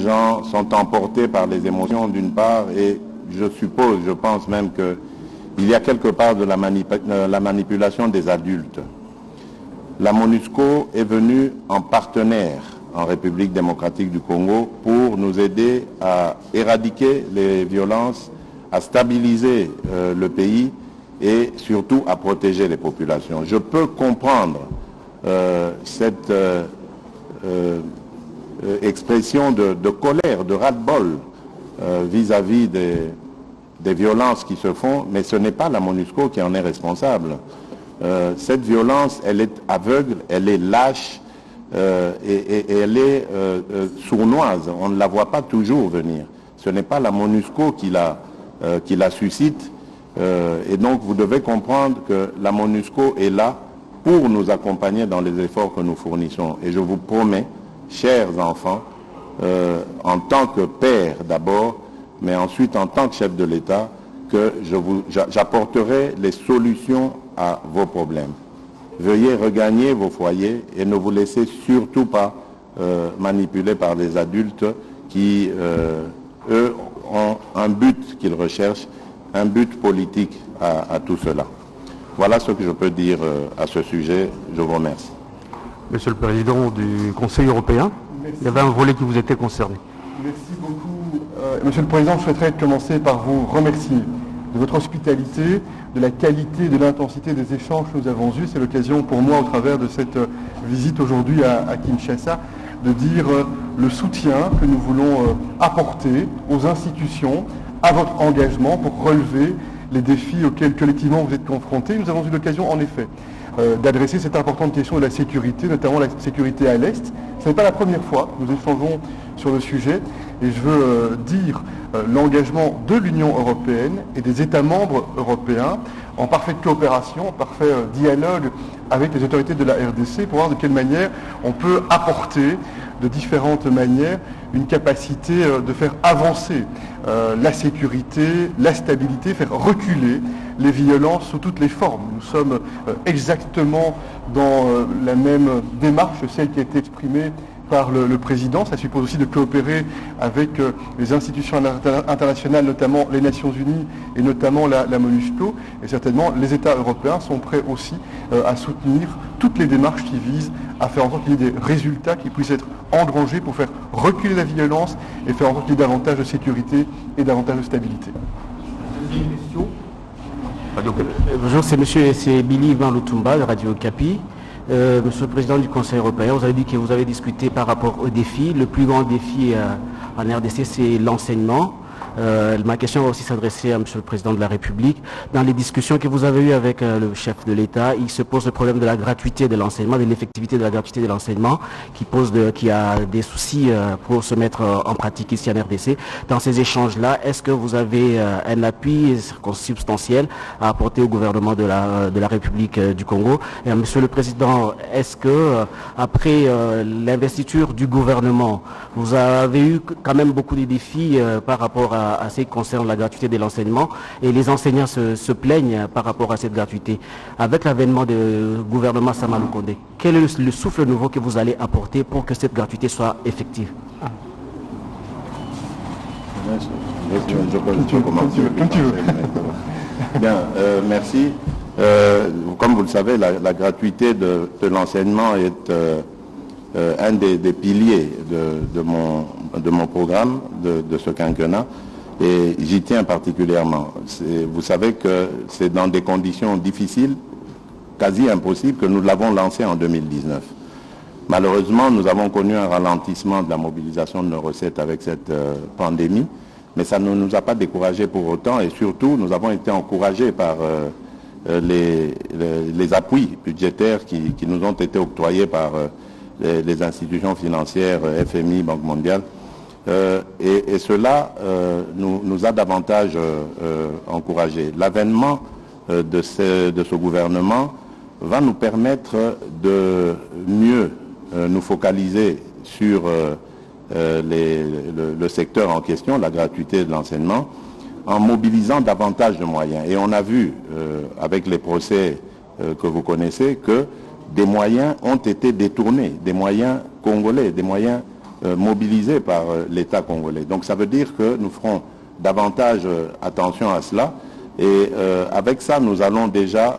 Les gens sont emportés par les émotions d'une part et je pense même qu'il y a quelque part de la manipulation des adultes. La MONUSCO est venue en partenaire en République démocratique du Congo pour nous aider à éradiquer les violences, à stabiliser le pays et surtout à protéger les populations. Je peux comprendre cette expression de colère, de ras-le-bol vis-à-vis des violences qui se font, mais ce n'est pas la MONUSCO qui en est responsable. Cette violence, elle est aveugle, elle est lâche et elle est sournoise. On ne la voit pas toujours venir. Ce n'est pas la MONUSCO qui la suscite. Et donc vous devez comprendre que la MONUSCO est là pour nous accompagner dans les efforts que nous fournissons. Et je vous promets, chers enfants, en tant que père d'abord, mais ensuite en tant que chef de l'État, que j'apporterai les solutions à vos problèmes. Veuillez regagner vos foyers et ne vous laissez surtout pas manipuler par des adultes qui, eux, ont un but qu'ils recherchent, un but politique à tout cela. Voilà ce que je peux dire à ce sujet. Je vous remercie. Monsieur le Président du Conseil européen, merci. Il y avait un volet qui vous était concerné. Merci beaucoup. Monsieur le Président, je souhaiterais commencer par vous remercier de votre hospitalité, de la qualité, de l'intensité des échanges que nous avons eus. C'est l'occasion pour moi, au travers de cette visite aujourd'hui à Kinshasa, de dire le soutien que nous voulons apporter aux institutions, à votre engagement pour relever les défis auxquels collectivement vous êtes confrontés. Nous avons eu l'occasion, en effet, d'adresser cette importante question de la sécurité, notamment la sécurité à l'Est. Ce n'est pas la première fois que nous échangeons sur le sujet et je veux dire l'engagement de l'Union européenne et des États membres européens en parfaite coopération, en parfait dialogue avec les autorités de la RDC pour voir de quelle manière on peut apporter de différentes manières une capacité de faire avancer la sécurité, la stabilité, faire reculer les violences sous toutes les formes. Nous sommes exactement dans la même démarche, celle qui a été exprimée par le Président. Ça suppose aussi de coopérer avec les institutions internationales, notamment les Nations Unies et notamment la MONUSCO. Et certainement, les États européens sont prêts aussi à soutenir toutes les démarches qui visent à faire en sorte qu'il y ait des résultats qui puissent être engrangés pour faire reculer la violence et faire en sorte qu'il y ait davantage de sécurité et davantage de stabilité. Deuxième question. Bonjour, c'est Billy Van Lutumba de Radio Okapi. Monsieur le Président du Conseil européen, vous avez dit que vous avez discuté par rapport aux défis. Le plus grand défi en RDC, c'est l'enseignement. Ma question va aussi s'adresser à Monsieur le Président de la République. Dans les discussions que vous avez eues avec le chef de l'État, il se pose le problème de la gratuité de l'enseignement, de l'effectivité de la gratuité de l'enseignement, qui a des soucis pour se mettre en pratique ici en RDC. Dans ces échanges-là, est-ce que vous avez un appui substantiel à apporter au gouvernement de la République du Congo? Et Monsieur le Président, est-ce que après l'investiture du gouvernement, vous avez eu quand même beaucoup de défis par rapport à ce qui concerne la gratuité de l'enseignement et les enseignants se plaignent par rapport à cette gratuité. Avec l'avènement du gouvernement Sama Lukonde, quel est le souffle nouveau que vous allez apporter pour que cette gratuité soit effective? Bien, merci. Comme vous le savez, la gratuité de l'enseignement est un des piliers de mon programme, de ce quinquennat, et j'y tiens particulièrement. Vous savez que c'est dans des conditions difficiles, quasi impossibles, que nous l'avons lancé en 2019. Malheureusement, nous avons connu un ralentissement de la mobilisation de nos recettes avec cette pandémie, mais ça ne nous a pas découragés pour autant, et surtout, nous avons été encouragés par les appuis budgétaires qui nous ont été octroyés par les institutions financières, FMI, Banque mondiale, et cela nous a davantage encouragés. L'avènement de ce gouvernement va nous permettre de mieux nous focaliser sur le secteur en question, la gratuité de l'enseignement, en mobilisant davantage de moyens. Et on a vu avec les procès que vous connaissez que des moyens ont été détournés, des moyens congolais, des moyens mobilisés par l'État congolais. Donc ça veut dire que nous ferons davantage attention à cela. Et avec ça, nous allons déjà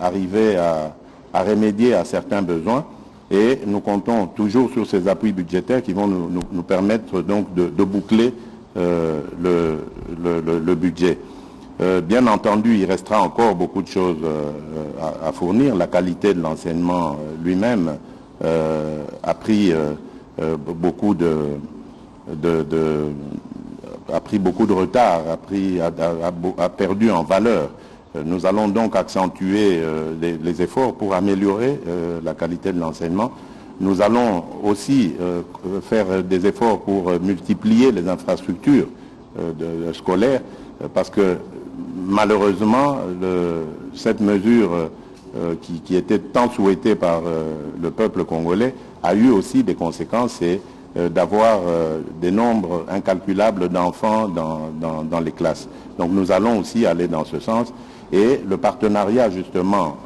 arriver à remédier à certains besoins. Et nous comptons toujours sur ces appuis budgétaires qui vont nous permettre donc de boucler le budget. Bien entendu, il restera encore beaucoup de choses à fournir. La qualité de l'enseignement lui-même a pris beaucoup de retard, a perdu en valeur. Nous allons donc accentuer les efforts pour améliorer la qualité de l'enseignement. Nous allons aussi faire des efforts pour multiplier les infrastructures scolaires parce que malheureusement, cette mesure qui était tant souhaitée par le peuple congolais a eu aussi des conséquences, c'est d'avoir des nombres incalculables d'enfants dans les classes. Donc nous allons aussi aller dans ce sens. Et le partenariat justement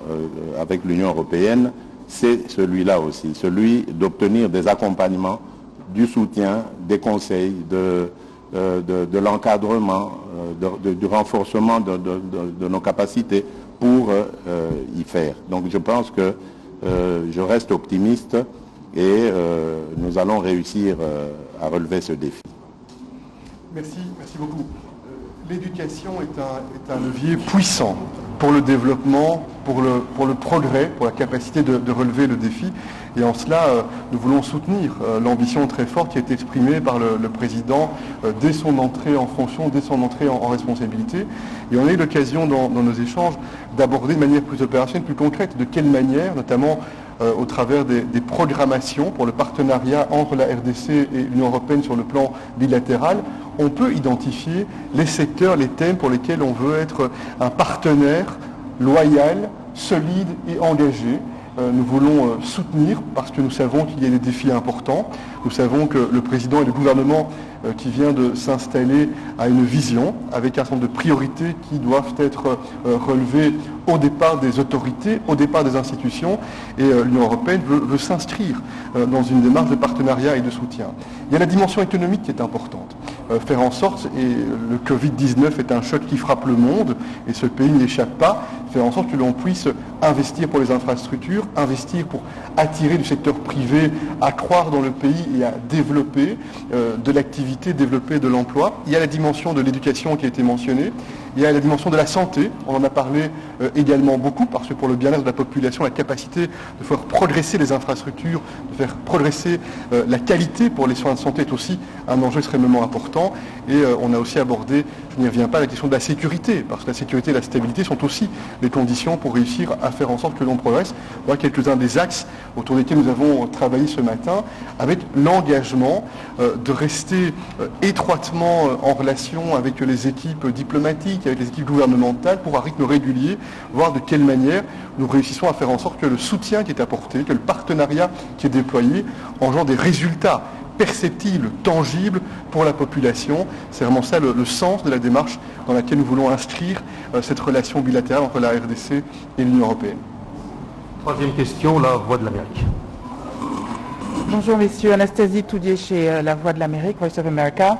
avec l'Union européenne, c'est celui-là aussi, celui d'obtenir des accompagnements, du soutien, des conseils, de l'encadrement, du renforcement de nos capacités pour y faire. Donc je pense que je reste optimiste et nous allons réussir à relever ce défi. Merci beaucoup. L'éducation est un levier puissant pour le développement, pour le progrès, pour la capacité de relever le défi. Et en cela, nous voulons soutenir l'ambition très forte qui a été exprimée par le président dès son entrée en fonction, dès son entrée en responsabilité. Et on a eu l'occasion dans nos échanges d'aborder de manière plus opérationnelle, plus concrète, de quelle manière, notamment au travers des programmations pour le partenariat entre la RDC et l'Union européenne sur le plan bilatéral, on peut identifier les secteurs, les thèmes pour lesquels on veut être un partenaire loyal, solide et engagé. Nous voulons soutenir parce que nous savons qu'il y a des défis importants. Nous savons que le président et le gouvernement qui vient de s'installer a une vision avec un certain nombre de priorités qui doivent être relevées au départ des autorités, au départ des institutions. Et l'Union européenne veut s'inscrire dans une démarche de partenariat et de soutien. Il y a la dimension économique qui est importante. Faire en sorte, et le Covid-19 est un choc qui frappe le monde, et ce pays n'y échappe pas, faire en sorte que l'on puisse investir pour les infrastructures, investir pour attirer du secteur privé à croire dans le pays et à développer de l'activité, développer de l'emploi. Il y a la dimension de l'éducation qui a été mentionnée, il y a la dimension de la santé, on en a parlé également beaucoup, parce que pour le bien-être de la population, la capacité de faire progresser les infrastructures, de faire progresser la qualité pour les soins de santé est aussi un enjeu extrêmement important. Et on a aussi abordé, je n'y reviens pas, la question de la sécurité, parce que la sécurité et la stabilité sont aussi des conditions pour réussir à faire en sorte que l'on progresse. Voilà quelques-uns des axes autour desquels nous avons travaillé ce matin, avec l'engagement de rester étroitement en relation avec les équipes diplomatiques, avec les équipes gouvernementales, pour un rythme régulier, voir de quelle manière nous réussissons à faire en sorte que le soutien qui est apporté, que le partenariat qui est déployé engendre des résultats perceptibles, tangibles pour la population. C'est vraiment ça le sens de la démarche dans laquelle nous voulons inscrire cette relation bilatérale entre la RDC et l'Union européenne. Troisième question, la Voix de l'Amérique. Bonjour messieurs, Anastasie Toudier chez La Voix de l'Amérique, Voice of America.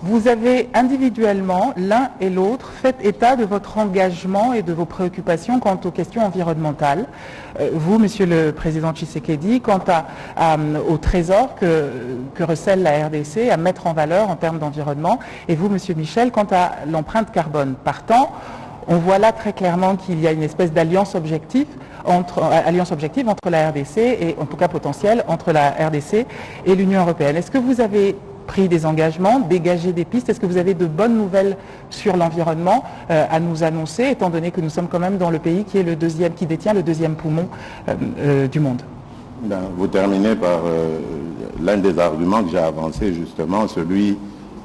Vous avez individuellement, l'un et l'autre, fait état de votre engagement et de vos préoccupations quant aux questions environnementales. Vous, Monsieur le Président Tshisekedi, quant au trésor que recèle la RDC à mettre en valeur en termes d'environnement, et vous, Monsieur Michel, quant à l'empreinte carbone. Partant, on voit là très clairement qu'il y a une espèce d'alliance objective entre la RDC et, en tout cas potentielle, entre la RDC et l'Union européenne. Est-ce que vous avez pris des engagements, dégagé des pistes? Est-ce que vous avez de bonnes nouvelles sur l'environnement à nous annoncer, étant donné que nous sommes quand même dans le pays qui détient le deuxième poumon du monde? Vous terminez par l'un des arguments que j'ai avancé, justement, celui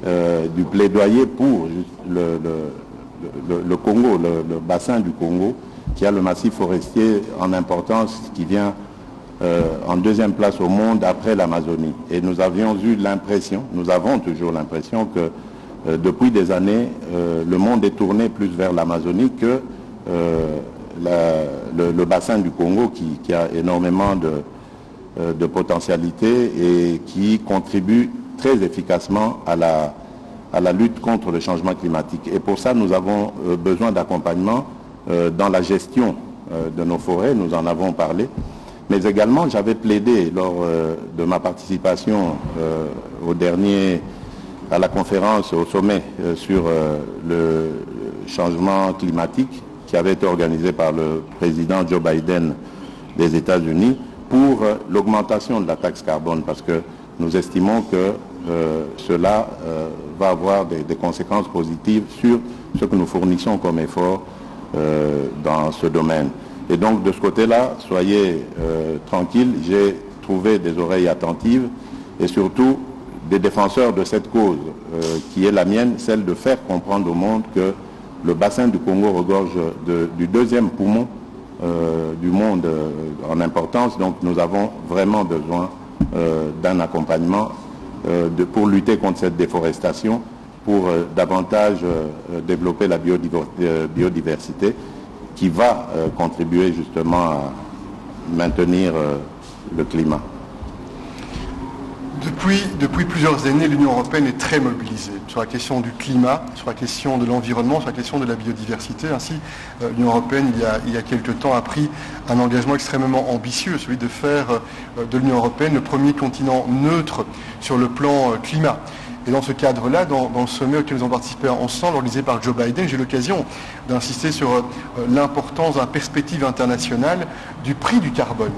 du plaidoyer pour le Congo, le bassin du Congo, qui a le massif forestier en importance, qui vient en deuxième place au monde après l'Amazonie. Et nous avons toujours l'impression que depuis des années, le monde est tourné plus vers l'Amazonie que le bassin du Congo qui a énormément de potentialité et qui contribue très efficacement à la lutte contre le changement climatique. Et pour ça, nous avons besoin d'accompagnement dans la gestion de nos forêts, nous en avons parlé. Mais également, j'avais plaidé lors de ma participation à la conférence, au sommet sur le changement climatique qui avait été organisé par le président Joe Biden des États-Unis pour l'augmentation de la taxe carbone, parce que nous estimons que cela va avoir des conséquences positives sur ce que nous fournissons comme effort dans ce domaine. Et donc de ce côté-là, soyez tranquilles, j'ai trouvé des oreilles attentives et surtout des défenseurs de cette cause qui est la mienne, celle de faire comprendre au monde que le bassin du Congo regorge du deuxième poumon du monde en importance. Donc nous avons vraiment besoin d'un accompagnement pour lutter contre cette déforestation, pour davantage développer la biodiversité qui va contribuer justement à maintenir le climat. Depuis plusieurs années, l'Union européenne est très mobilisée sur la question du climat, sur la question de l'environnement, sur la question de la biodiversité. Ainsi, l'Union européenne, il y a quelque temps, a pris un engagement extrêmement ambitieux, celui de faire de l'Union européenne le premier continent neutre sur le plan climat. Et dans ce cadre-là, dans le sommet auquel nous avons participé ensemble, organisé par Joe Biden, j'ai eu l'occasion d'insister sur l'importance de la perspective internationale du prix du carbone.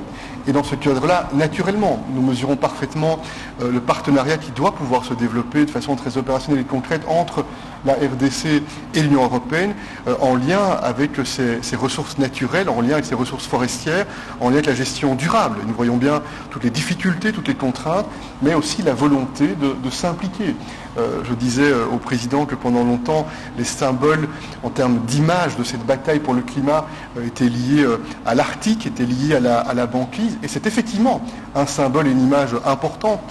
Et dans ce cadre-là, naturellement, nous mesurons parfaitement le partenariat qui doit pouvoir se développer de façon très opérationnelle et concrète entre la RDC et l'Union européenne, en lien avec ses ressources naturelles, en lien avec ses ressources forestières, en lien avec la gestion durable. Nous voyons bien toutes les difficultés, toutes les contraintes, mais aussi la volonté de s'impliquer. Je disais au président que pendant longtemps, les symboles en termes d'image de cette bataille pour le climat étaient liés à l'Arctique, étaient liés à la banquise. Et c'est effectivement un symbole et une image importante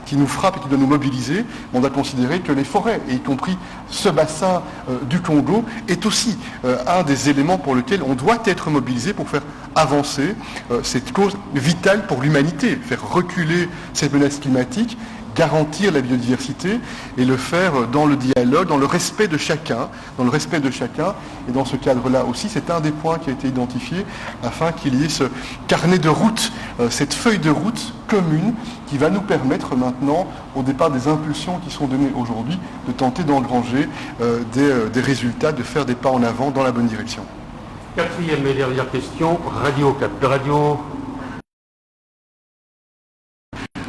qui nous frappe et qui doit nous mobiliser. On doit considérer que les forêts, et y compris ce bassin du Congo, est aussi un des éléments pour lesquels on doit être mobilisé pour faire avancer cette cause vitale pour l'humanité, faire reculer cette menace climatique, garantir la biodiversité et le faire dans le dialogue, dans le respect de chacun, Et dans ce cadre-là aussi, c'est un des points qui a été identifié afin qu'il y ait ce carnet de route, cette feuille de route commune qui va nous permettre maintenant, au départ des impulsions qui sont données aujourd'hui, de tenter d'engranger des résultats, de faire des pas en avant dans la bonne direction. Quatrième et dernière question, Radio.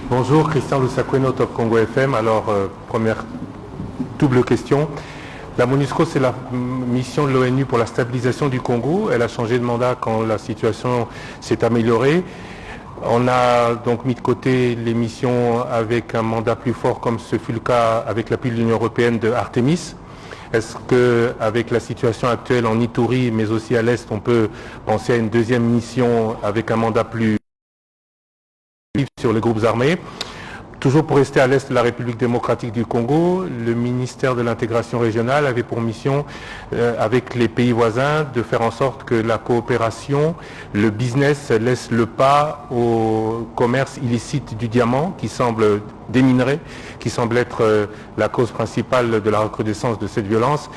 Bonjour, Christian Lusakwe, Top Congo FM. Alors, première double question. La MONUSCO, c'est la mission de l'ONU pour la stabilisation du Congo. Elle a changé de mandat quand la situation s'est améliorée. On a donc mis de côté les missions avec un mandat plus fort, comme ce fut le cas avec l'appui de l'Union européenne de Artemis. Est-ce qu'avec la situation actuelle en Ituri, mais aussi à l'Est, on peut penser à une deuxième mission avec un mandat plus sur les groupes armés? Toujours pour rester à l'est de la République démocratique du Congo, le ministère de l'intégration régionale avait pour mission, avec les pays voisins, de faire en sorte que la coopération, le business laisse le pas au commerce illicite du diamant, des minerais, qui semble être la cause principale de la recrudescence de cette violence.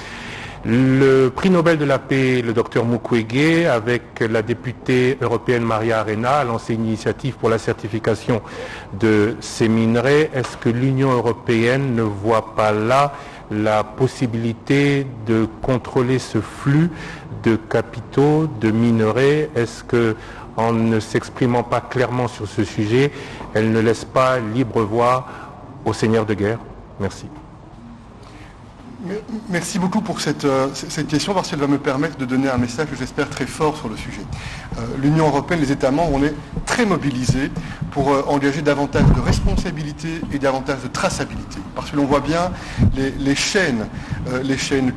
Le prix Nobel de la paix, le docteur Mukwege, avec la députée européenne Maria Arena, a lancé une initiative pour la certification de ces minerais. Est-ce que l'Union européenne ne voit pas là la possibilité de contrôler ce flux de capitaux, de minerais? Est-ce que, en ne s'exprimant pas clairement sur ce sujet, elle ne laisse pas libre voie aux seigneurs de guerre? Merci. Merci beaucoup pour cette question, parce qu'elle va me permettre de donner un message que j'espère très fort sur le sujet. L'Union européenne, les États membres, on est très mobilisés pour engager davantage de responsabilité et davantage de traçabilité. Parce que l'on voit bien les chaînes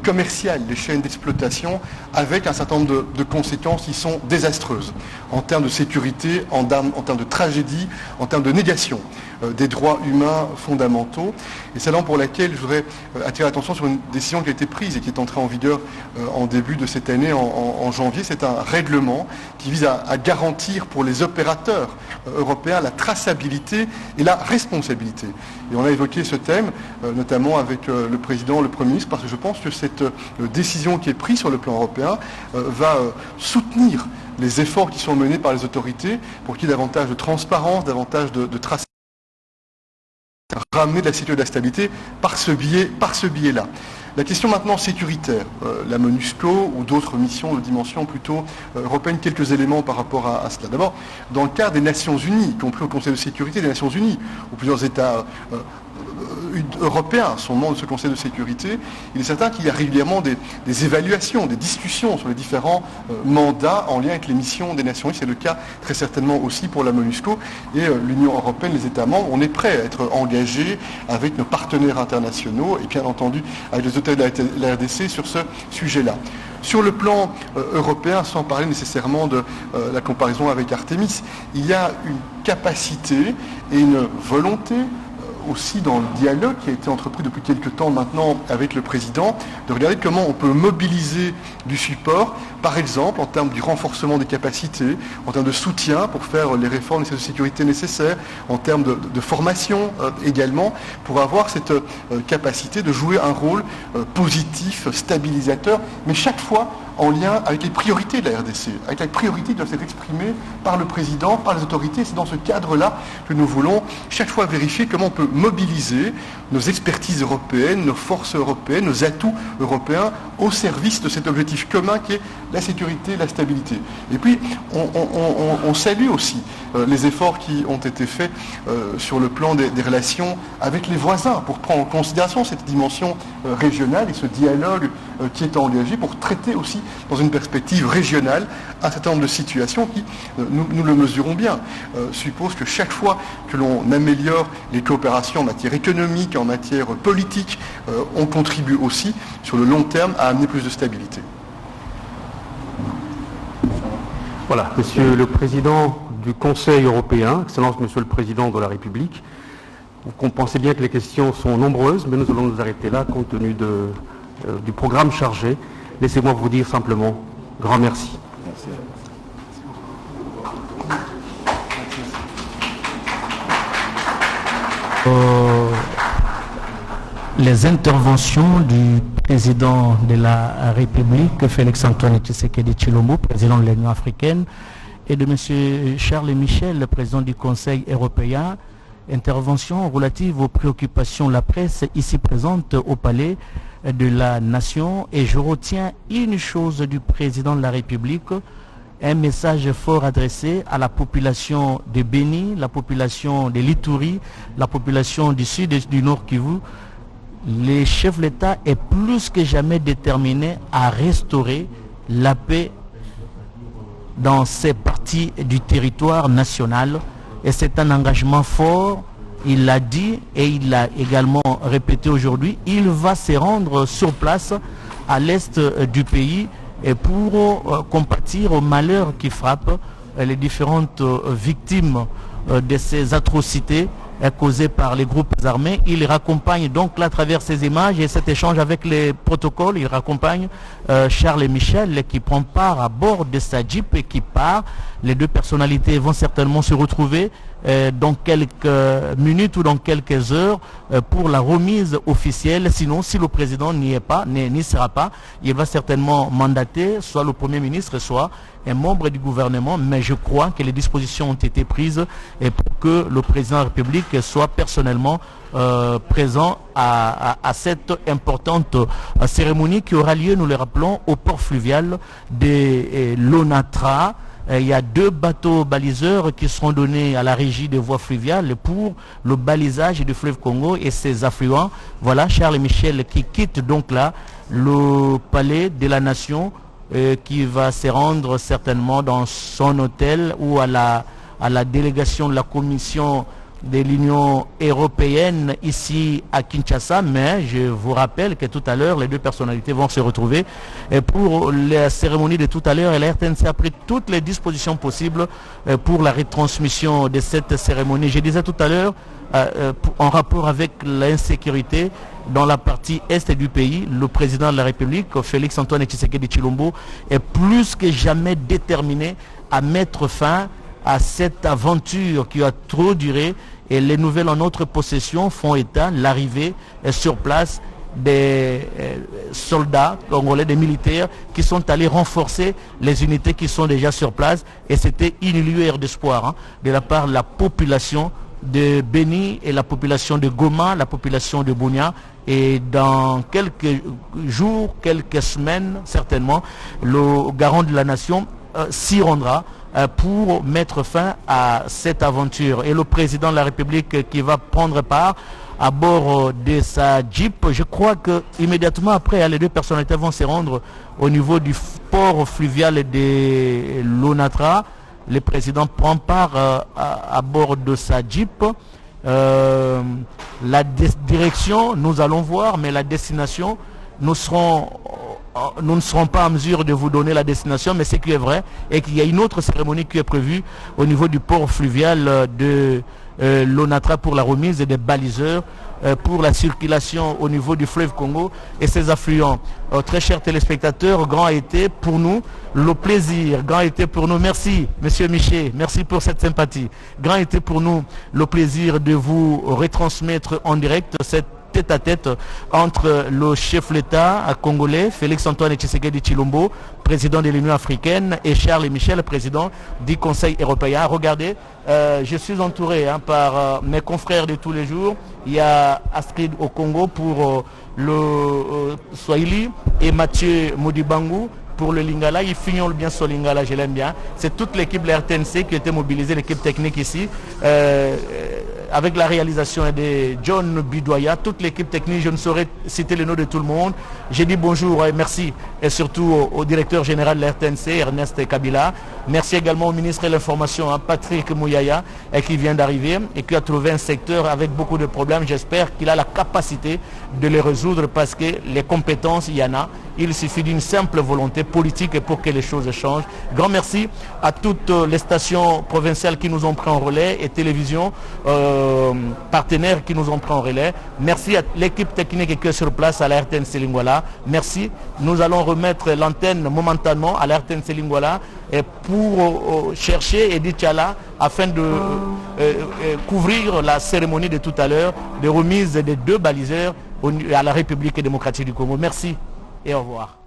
commerciales, les chaînes d'exploitation, avec un certain nombre de conséquences qui sont désastreuses en termes de sécurité, en termes de tragédie, en termes de négation des droits humains fondamentaux. Et c'est là pour laquelle je voudrais attirer l'attention sur une décision qui a été prise et qui est entrée en vigueur en début de cette année, en janvier. C'est un règlement qui vise à garantir pour les opérateurs européens la traçabilité et la responsabilité. Et on a évoqué ce thème, notamment avec le président, le Premier ministre, parce que je pense que cette décision qui est prise sur le plan européen va soutenir les efforts qui sont menés par les autorités pour qu'il y ait davantage de transparence, davantage de traçabilité, ramener de la sécurité et de la stabilité par ce biais-là. La question maintenant sécuritaire, la MONUSCO ou d'autres missions de dimension plutôt européenne, quelques éléments par rapport à cela. D'abord, dans le cadre des Nations Unies, y compris au Conseil de sécurité des Nations Unies, où plusieurs États européens sont membres de ce Conseil de sécurité, il est certain qu'il y a régulièrement des évaluations, des discussions sur les différents mandats en lien avec les missions des Nations Unies. C'est le cas très certainement aussi pour la MONUSCO et l'Union européenne, les États membres. On est prêt à être engagés avec nos partenaires internationaux et bien entendu avec les autorités de la RDC sur ce sujet-là. Sur le plan européen, sans parler nécessairement de la comparaison avec Artemis, il y a une capacité et une volonté aussi dans le dialogue qui a été entrepris depuis quelques temps maintenant avec le président, de regarder comment on peut mobiliser du support, par exemple en termes du renforcement des capacités, en termes de soutien pour faire les réformes de sécurité nécessaires, en termes de formation également, pour avoir cette capacité de jouer un rôle positif, stabilisateur, mais chaque fois en lien avec les priorités de la RDC, avec la priorité qui doit être exprimée par le président, par les autorités. C'est dans ce cadre-là que nous voulons chaque fois vérifier comment on peut mobiliser nos expertises européennes, nos forces européennes, nos atouts européens au service de cet objectif commun qui est la sécurité et la stabilité. Et puis, on salue aussi les efforts qui ont été faits sur le plan des relations avec les voisins pour prendre en considération cette dimension régionale et ce dialogue qui est engagé pour traiter aussi dans une perspective régionale un certain nombre de situations qui, nous le mesurons bien, suppose que chaque fois que l'on améliore les coopérations en matière économique, en matière politique, on contribue aussi sur le long terme à amener plus de stabilité. Voilà, Monsieur le Président du Conseil européen, Excellence Monsieur le Président de la République, vous comprenez bien que les questions sont nombreuses, mais nous allons nous arrêter là compte tenu du programme chargé. Laissez-moi vous dire simplement grand merci. Merci. Les interventions du président de la République, Félix-Antoine Tshisekedi Tshilombo, président de l'Union africaine, et de M. Charles Michel, le président du Conseil européen, intervention relative aux préoccupations de la presse ici présente au Palais de la Nation. Et je retiens une chose du président de la République, un message fort adressé à la population de Béni, la population de l'Ituri, la population du sud et du nord Kivu. Les chefs de l'État est plus que jamais déterminés à restaurer la paix dans ces parties du territoire national. Et c'est un engagement fort, il l'a dit et il l'a également répété aujourd'hui. Il va se rendre sur place à l'est du pays et pour compatir au malheur qui frappe les différentes victimes de ces atrocités causées par les groupes armés. Il raccompagne donc là à travers ces images et cet échange avec les protocoles, il raccompagne Charles Michel qui prend part à bord de sa Jeep et qui part. Les deux personnalités vont certainement se retrouver dans quelques minutes ou dans quelques heures pour la remise officielle. Sinon, si le président n'y sera pas, il va certainement mandater soit le Premier ministre, soit un membre du gouvernement. Mais je crois que les dispositions ont été prises pour que le président de la République soit personnellement présent à cette importante cérémonie qui aura lieu, nous le rappelons, au port fluvial de l'Onatra. Il y a 2 bateaux baliseurs qui seront donnés à la régie des voies fluviales pour le balisage du fleuve Congo et ses affluents. Voilà Charles Michel qui quitte donc là le palais de la Nation qui va se rendre certainement dans son hôtel ou à la délégation de la Commission de l'Union européenne ici à Kinshasa, mais je vous rappelle que tout à l'heure, les deux personnalités vont se retrouver pour la cérémonie de tout à l'heure et la RTNC a pris toutes les dispositions possibles pour la retransmission de cette cérémonie. Je disais tout à l'heure, en rapport avec l'insécurité dans la partie est du pays, le président de la République, Félix-Antoine Tshisekedi Tshilombo, est plus que jamais déterminé à mettre fin à cette aventure qui a trop duré, et les nouvelles en notre possession font état l'arrivée sur place des soldats congolais, des militaires qui sont allés renforcer les unités qui sont déjà sur place, et c'était une lueur d'espoir de la part de la population de Beni et la population de Goma, la population de Bunia. Et dans quelques jours, quelques semaines certainement, le garant de la nation s'y rendra pour mettre fin à cette aventure. Et le président de la République qui va prendre part à bord de sa Jeep, je crois que immédiatement après, les deux personnalités vont se rendre au niveau du port fluvial de l'Onatra. Le président prend part à bord de sa Jeep. La direction, nous allons voir, mais la destination, nous ne serons pas en mesure de vous donner la destination, mais ce qui est vrai est qu'il y a une autre cérémonie qui est prévue au niveau du port fluvial de l'Onatra pour la remise des baliseurs pour la circulation au niveau du fleuve Congo et ses affluents. Très chers téléspectateurs, grand a été pour nous le plaisir, grand a été pour nous, merci Monsieur Miché, merci pour cette sympathie, grand a été pour nous le plaisir de vous retransmettre en direct cette tête-à-tête entre le chef de l'État congolais, Félix-Antoine Tshisekedi Tshilombo, président de l'Union africaine, et Charles Michel, président du Conseil européen. Regardez, je suis entouré par mes confrères de tous les jours. Il y a Astrid au Congo pour le Swahili et Mathieu Modibangu pour le Lingala. Il fignole bien sur Lingala, je l'aime bien. C'est toute l'équipe de la RTNC qui était mobilisée, l'équipe technique ici. Avec la réalisation de John Bidoya, toute l'équipe technique, je ne saurais citer le nom de tout le monde. J'ai dit bonjour et merci, et surtout au directeur général de la RTNC, Ernest Kabila. Merci également au ministre de l'Information, Patrick Mouyaya, qui vient d'arriver et qui a trouvé un secteur avec beaucoup de problèmes. J'espère qu'il a la capacité de les résoudre parce que les compétences, il y en a. Il suffit d'une simple volonté politique pour que les choses changent. Grand merci à toutes les stations provinciales qui nous ont pris en relais et télévisions partenaires qui nous ont pris en relais. Merci à l'équipe technique qui est sur place à la RTNC Lingala. Merci. Nous allons remettre l'antenne momentanément à la RTNC Lingala pour chercher Edith Tchala afin de couvrir la cérémonie de tout à l'heure de remise des 2 baliseurs à la République démocratique du Congo. Merci et au revoir.